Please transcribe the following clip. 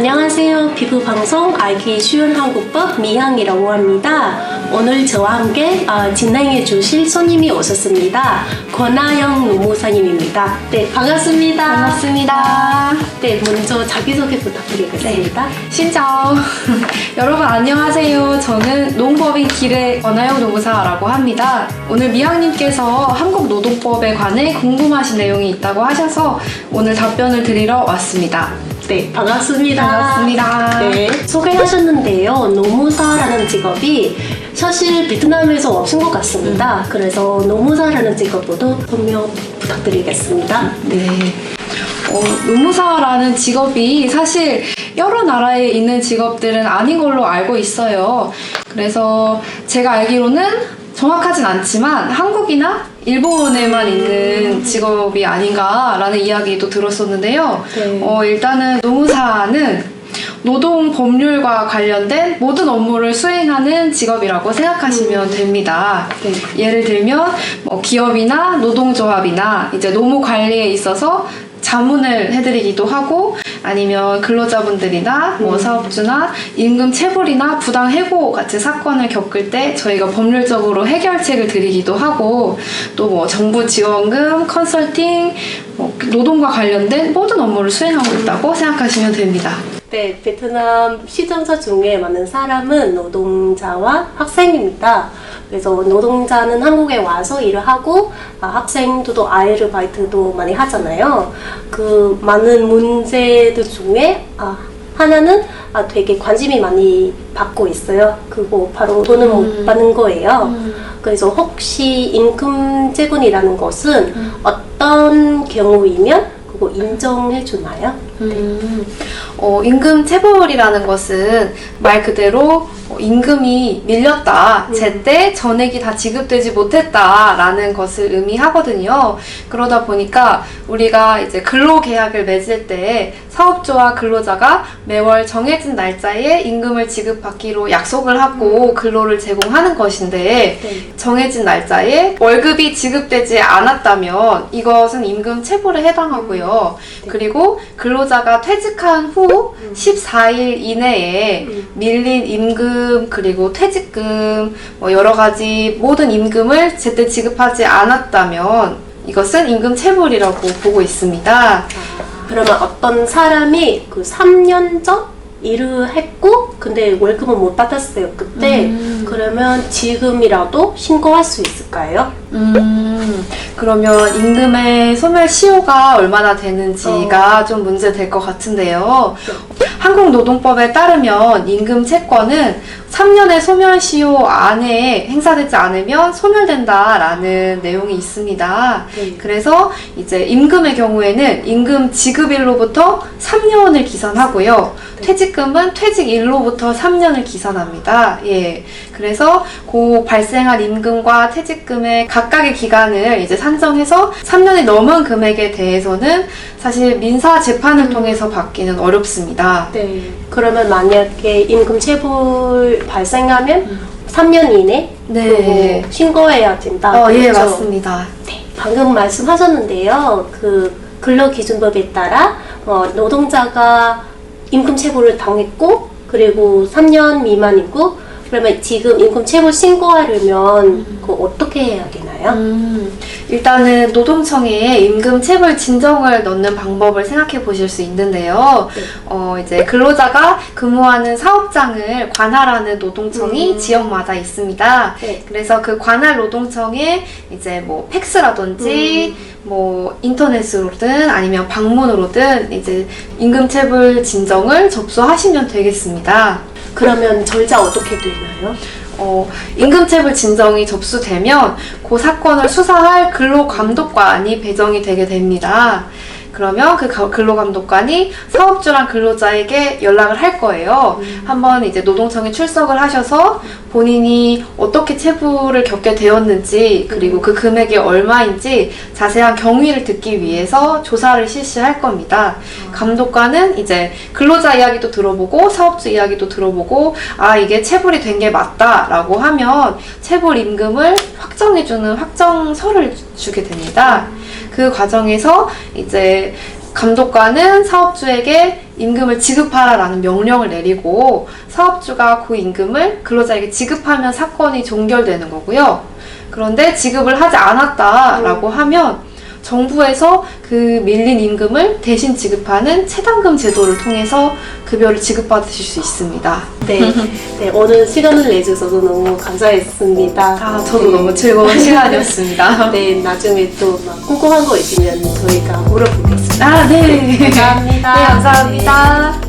안녕하세요. 피부방송 알기 쉬운 한국법 미향이라고 합니다. 오늘 저와 함께 진행해 주실 손님이 오셨습니다. 권하영 노무사님입니다. 네, 반갑습니다. 반갑습니다. 네, 먼저 자기소개 부탁드리겠습니다. 신짜오. 여러분 안녕하세요. 저는 농법인 길의 권하영 노무사라고 합니다. 오늘 미향님께서 한국노동법에 관해 궁금하신 내용이 있다고 하셔서 오늘 답변을 드리러 왔습니다. 네, 반갑습니다. 반갑습니다. 네, 소개하셨는데요. 노무사라는 직업이 사실 베트남에서 없은 것 같습니다. 그래서 노무사라는 직업으로 설명 부탁드리겠습니다. 네. 노무사라는 직업이 사실 여러 나라에 있는 직업들은 아닌 걸로 알고 있어요. 그래서 제가 알기로는 정확하진 않지만 한국이나 일본에만 있는 직업이 아닌가라는 이야기도 들었었는데요. 네. 일단은 노무사는 노동 법률과 관련된 모든 업무를 수행하는 직업이라고 생각하시면 됩니다. 네. 예를 들면 기업이나 노동조합이나 이제 노무 관리에 있어서 자문을 해드리기도 하고 아니면 근로자분들이나 사업주나 임금 체불이나 부당 해고 같은 사건을 겪을 때 저희가 법률적으로 해결책을 드리기도 하고 또 정부 지원금, 컨설팅, 노동과 관련된 모든 업무를 수행하고 있다고 생각하시면 됩니다. 네, 베트남 시청자 중에 많은 사람은 노동자와 학생입니다. 그래서 노동자는 한국에 와서 일을 하고 학생들도 아르바이트도 많이 하잖아요. 그 많은 문제들 중에 하나는 되게 관심이 많이 받고 있어요. 그거 바로 돈을 못 받는 거예요. 그래서 혹시 임금체불이라는 것은 어떤 경우이면 그거 인정해 주나요? 임금 체불이라는 것은 말 그대로 임금이 밀렸다, 제때 전액이 다 지급되지 못했다라는 것을 의미하거든요. 그러다 보니까 우리가 이제 근로계약을 맺을 때 사업주와 근로자가 매월 정해진 날짜에 임금을 지급받기로 약속을 하고 근로를 제공하는 것인데 정해진 날짜에 월급이 지급되지 않았다면 이것은 임금 체불에 해당하고요. 그리고 근로자가 퇴직한 후 14일 이내에 밀린 임금 그리고 퇴직금 여러 가지 모든 임금을 제때 지급하지 않았다면 이것은 임금 체불이라고 보고 있습니다. 그러면 어떤 사람이 그 3년 전 일을 했고 근데 월급은 못 받았어요. 그때 그러면 지금이라도 신고할 수 있을까요? 그러면 임금의 소멸시효가 얼마나 되는지가 좀 문제될 것 같은데요. 한국노동법에 따르면 임금 채권은 3년의 소멸시효 안에 행사되지 않으면 소멸된다라는 내용이 있습니다. 그래서 이제 임금의 경우에는 임금 지급일로부터 3년을 기산하고요. 퇴직금은 퇴직일로부터 3년을 기산합니다. 예. 그래서 그 발생한 임금과 퇴직금의 각각의 기간을 이제 산정해서 3년이 넘은 금액에 대해서는 사실 민사 재판을 통해서 받기는 어렵습니다. 네. 그러면 만약에 임금 체불 발생하면 3년 이내 신고해야 된다. 예, 그렇죠? 맞습니다. 네. 방금 말씀하셨는데요. 그 근로기준법에 따라 노동자가 임금 체불을 당했고 그리고 3년 미만이고 그러면 지금 임금 체불 신고하려면 그거 어떻게 해야 되나요? 일단은 노동청에 임금 체불 진정을 넣는 방법을 생각해 보실 수 있는데요. 이제 근로자가 근무하는 사업장을 관할하는 노동청이 지역마다 있습니다. 그래서 그 관할 노동청에 이제 팩스라든지 인터넷으로든 아니면 방문으로든 이제 임금 체불 진정을 접수하시면 되겠습니다. 그러면 절차 어떻게 되나요? 임금체불 진정이 접수되면 그 사건을 수사할 근로감독관이 배정이 되게 됩니다. 그러면 그 근로감독관이 사업주랑 근로자에게 연락을 할 거예요. 한번 이제 노동청에 출석을 하셔서 본인이 어떻게 체불을 겪게 되었는지 그리고 그 금액이 얼마인지 자세한 경위를 듣기 위해서 조사를 실시할 겁니다. 감독관은 이제 근로자 이야기도 들어보고 사업주 이야기도 들어보고 이게 체불이 된 게 맞다라고 하면 체불 임금을 확정해주는 확정서를 주게 됩니다. 그 과정에서 이제 감독관은 사업주에게 임금을 지급하라라는 명령을 내리고 사업주가 그 임금을 근로자에게 지급하면 사건이 종결되는 거고요. 그런데 지급을 하지 않았다라고 하면 정부에서 그 밀린 임금을 대신 지급하는 체당금 제도를 통해서 급여를 지급받으실 수 있습니다. 네, 네, 오늘 시간을 내주셔서 너무 감사했습니다. 아, 저도 네. 너무 즐거운 시간이었습니다. 네, 나중에 또 막 궁금한 거 있으면 저희가 물어보겠습니다. 아, 네. 감사합니다. 네, 감사합니다.